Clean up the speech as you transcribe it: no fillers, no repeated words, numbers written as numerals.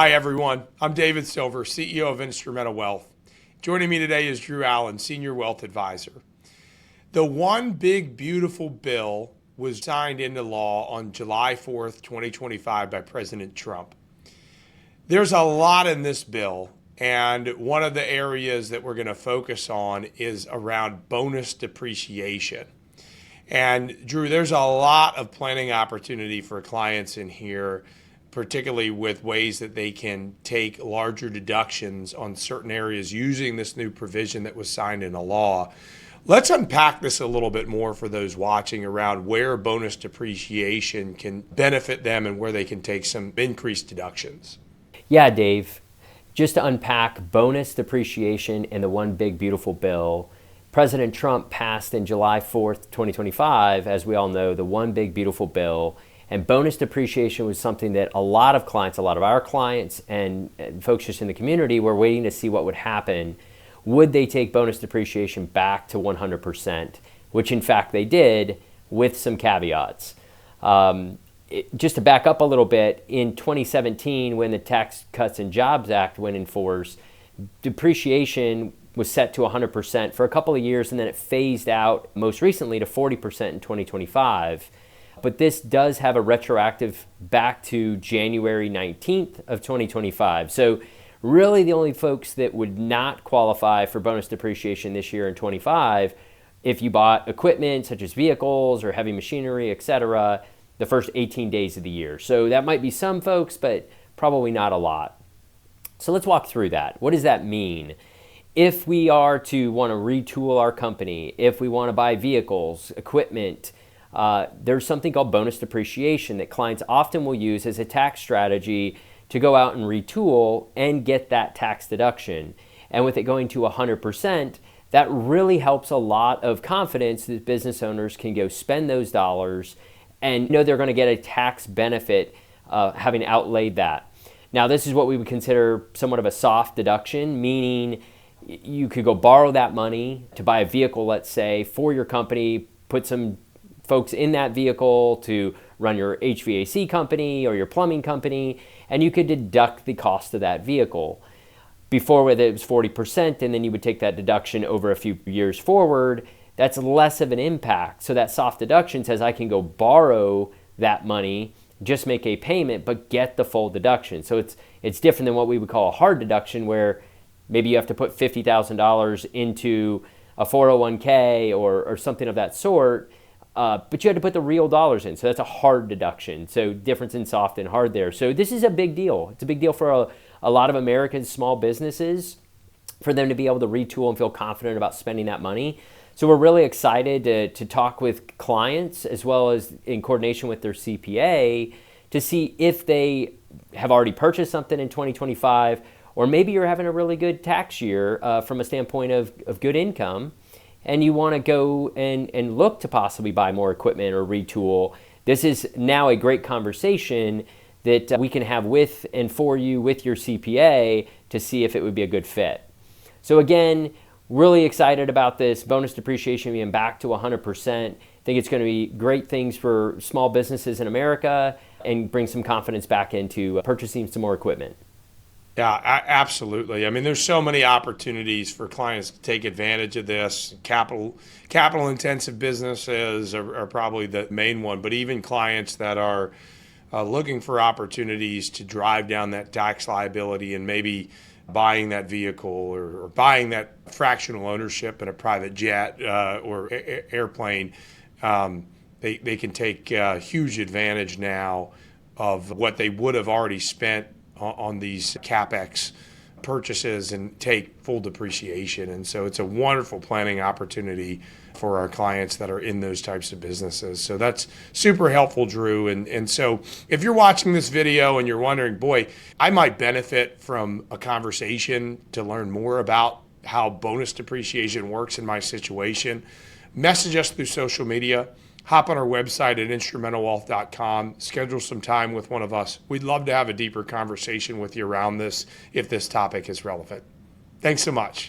Hi, everyone. I'm David Silver, CEO of Instrumental Wealth. Joining me today is Drew Allen, Senior Wealth Advisor. The One Big Beautiful Bill was signed into law on July 4th, 2025 by President Trump. There's a lot in this bill, and one of the areas that we're going to focus on is around bonus depreciation. And Drew, there's a lot of planning opportunity for clients in here, particularly with ways that they can take larger deductions on certain areas using this new provision that was signed into law. Let's unpack this a little bit more for those watching around where bonus depreciation can benefit them and where they can take some increased deductions. Yeah, Dave, just to unpack bonus depreciation in the One Big Beautiful Bill, President Trump passed in July 4th, 2025, as we all know, the One Big Beautiful Bill. And bonus depreciation was something that a lot of clients, a lot of our clients and folks just in the community were waiting to see what would happen. Would they take bonus depreciation back to 100%, which in fact they did with some caveats. Just to back up a little bit, in 2017, when the Tax Cuts and Jobs Act went in force, depreciation was set to 100% for a couple of years, and then it phased out most recently to 40% in 2025. But this does have a retroactive back to January 19th of 2025. So really the only folks that would not qualify for bonus depreciation this year in 25, if you bought equipment such as vehicles or heavy machinery, et cetera, the first 18 days of the year. So that might be some folks, but probably not a lot. So let's walk through that. What does that mean? If we are to want to retool our company, if we want to buy vehicles, equipment, there's something called bonus depreciation that clients often will use as a tax strategy to go out and retool and get that tax deduction. And with it going to 100%, that really helps a lot of confidence that business owners can go spend those dollars and know they're going to get a tax benefit having outlaid that. Now, this is what we would consider somewhat of a soft deduction, meaning you could go borrow that money to buy a vehicle, let's say, for your company, put some folks in that vehicle to run your HVAC company or your plumbing company, and you could deduct the cost of that vehicle. Before, it was 40%, and then you would take that deduction over a few years forward. That's less of an impact. So that soft deduction says I can go borrow that money, just make a payment, but get the full deduction. So it's different than what we would call a hard deduction, where maybe you have to put $50,000 into a 401k or something of that sort. But you had to put the real dollars in. So that's a hard deduction. So difference in soft and hard there. So this is a big deal. It's a big deal for a lot of American small businesses, for them to be able to retool and feel confident about spending that money. So we're really excited to talk with clients, as well as in coordination with their CPA, to see if they have already purchased something in 2025, or maybe you're having a really good tax year from a standpoint of good income, and you want to go and look to possibly buy more equipment or retool. This is now a great conversation that we can have with and for you with your CPA to see if it would be a good fit. So again, really excited about this bonus depreciation being back to 100%. I think it's going to be great things for small businesses in America and bring some confidence back into purchasing some more equipment. Yeah, absolutely. I mean, there's so many opportunities for clients to take advantage of this. Capital intensive businesses are probably the main one, but even clients that are looking for opportunities to drive down that tax liability and maybe buying that vehicle or buying that fractional ownership in a private jet or airplane, they can take huge advantage now of what they would have already spent on these CapEx purchases and take full depreciation. And so it's a wonderful planning opportunity for our clients that are in those types of businesses. So that's super helpful, Drew. And so if you're watching this video and you're wondering, boy, I might benefit from a conversation to learn more about how bonus depreciation works in my situation, message us through social media. Hop on our website at instrumentalwealth.com, schedule some time with one of us. We'd love to have a deeper conversation with you around this if this topic is relevant. Thanks so much.